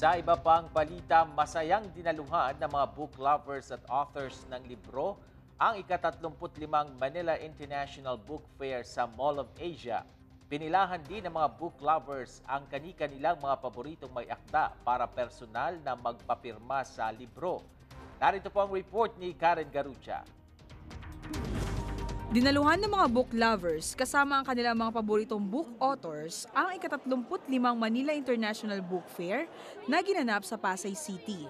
Sa iba pang balita, masayang dinaluhan ng mga book lovers at authors ng libro ang ika-35 Manila International Book Fair sa Mall of Asia. Pinilahan din ng mga book lovers ang kani-kanilang mga paboritong may akda para personal na magpapirma sa libro. Narito po ang report ni Karen Garucha. Dinaluhan ng mga book lovers kasama ang kanilang mga paboritong book authors ang ika-35 Manila International Book Fair na ginanap sa Pasay City.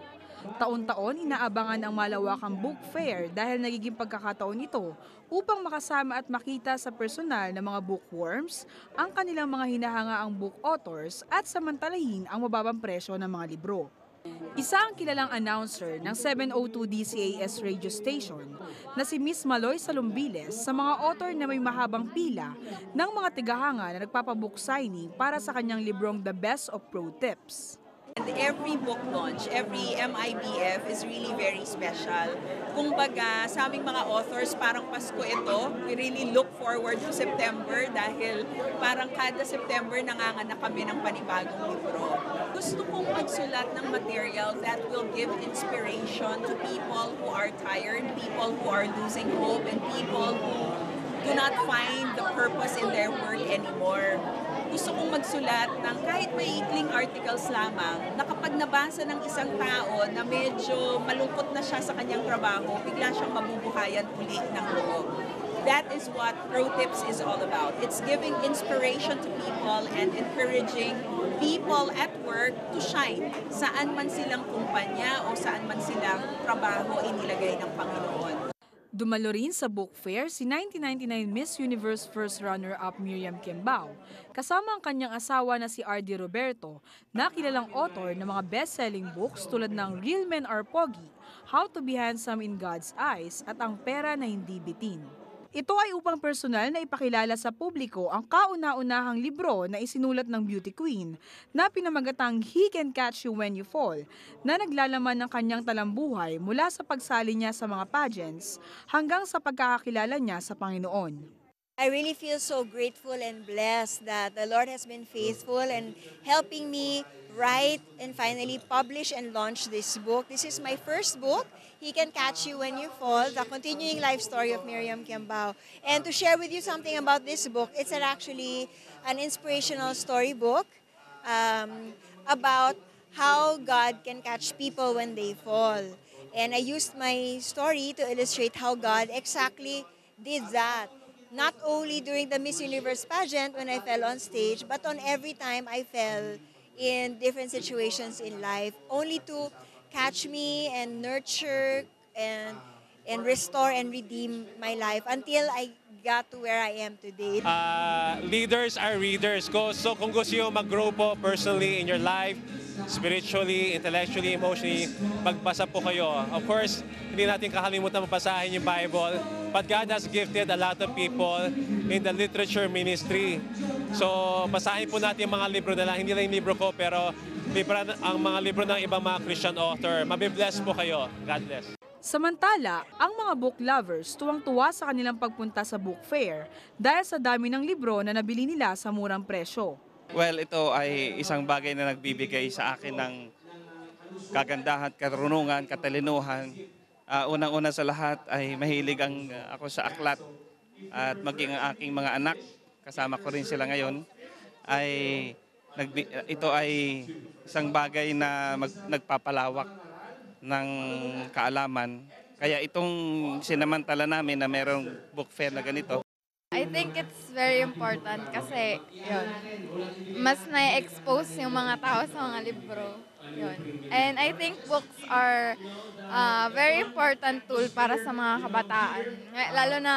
Taon-taon inaabangan ang malawakang book fair dahil nagiging pagkakataon ito upang makasama at makita sa personal ng mga bookworms ang kanilang mga hinahangaang book authors at samantalahin ang mababang presyo ng mga libro. Isa ang kilalang announcer ng 702 DCAS radio station na si Miss Maloy Salumbiles sa mga author na may mahabang pila ng mga tigahanga na nagpapabook signing para sa kanyang librong The Best of Pro Tips. And every book launch, every MIBF is really very special. Kumbaga, sa aming mga authors, parang Pasko ito. We really look forward to September dahil parang kada September nanganganak kami ng panibagong libro. Gusto kong magsulat ng material that will give inspiration to people who are tired, people who are losing hope, and people who do not find the purpose in their work anymore. Gusto kong magsulat ng kahit may ikling articles lamang na kapag nabasa ng isang tao na medyo malungkot na siya sa kanyang trabaho, bigla siyang mabubuhayan uli ng loob. That is what Pro Tips is all about. It's giving inspiration to people and encouraging people at work to shine. Saan man silang kumpanya o saan man silang trabaho inilagay ng Panginoon. Dumalo rin sa book fair si 1999 Miss Universe First Runner-up Miriam Kimbao, kasama ang kanyang asawa na si R.D. Roberto, na kilalang author ng mga best-selling books tulad ng Real Men Are Pogi, How to Be Handsome in God's Eyes at Ang Pera na Hindi Bitin. Ito ay upang personal na ipakilala sa publiko ang kauna-unahang libro na isinulat ng beauty queen na pinamagatang He Can Catch You When You Fall, na naglalaman ng kanyang talambuhay mula sa pagsali niya sa mga pageants hanggang sa pagkakakilala niya sa Panginoon. I really feel so grateful and blessed that the Lord has been faithful and helping me write and finally publish and launch this book. This is my first book, He Can Catch You When You Fall, the continuing life story of Miriam Kimbao. And to share with you something about this book, it's actually an inspirational storybook about how God can catch people when they fall. And I used my story to illustrate how God exactly did that. Not only during the Miss Universe pageant when I fell on stage, but on every time I fell in different situations in life, only to catch me and nurture and restore and redeem my life until I got to where I am today. Leaders are readers. So kung gusto nyo mag-grow po personally in your life, spiritually, intellectually, emotionally, magbasa po kayo. Of course, hindi natin kakalimutan mabasahin yung Bible, but God has gifted a lot of people in the literature ministry. So, basahin po natin yung mga libro nila. Hindi lang yung libro ko, pero ang mga libro ng ibang mga Christian author. Mabibless po kayo. God bless. Samantala, ang mga book lovers tuwang-tuwa sa kanilang pagpunta sa book fair dahil sa dami ng libro na nabili nila sa murang presyo. Well, ito ay isang bagay na nagbibigay sa akin ng kagandahan, karunungan, katalinuhan. Unang-una sa lahat ay mahilig ako sa aklat at maging ang aking mga anak, kasama ko rin sila ngayon, ito ay isang bagay na nagpapalawak ng kaalaman. Kaya itong sinamantala namin na merong book fair na ganito, I think it's very important kasi yun, mas na-expose yung mga tao sa mga libro. Yun. And I think books are very important tool para sa mga kabataan. Lalo na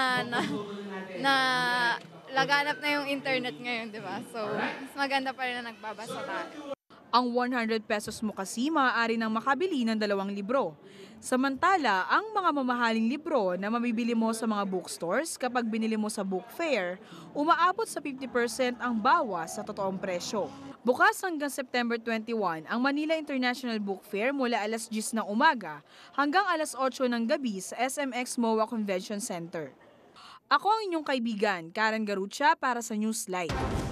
laganap na yung internet ngayon, di ba? So, mas maganda pa rin na nagbabasa tayo. Ang 100 pesos mo kasi maaari nang makabili ng 2 libro. Samantala, ang mga mamahaling libro na mamibili mo sa mga bookstores kapag binili mo sa book fair, umaabot sa 50% ang bawas sa totoong presyo. Bukas hanggang September 21 ang Manila International Book Fair mula alas 10 ng umaga hanggang alas 8 ng gabi sa SMX MOA Convention Center. Ako ang inyong kaibigan, Karen Garucha para sa Newsline.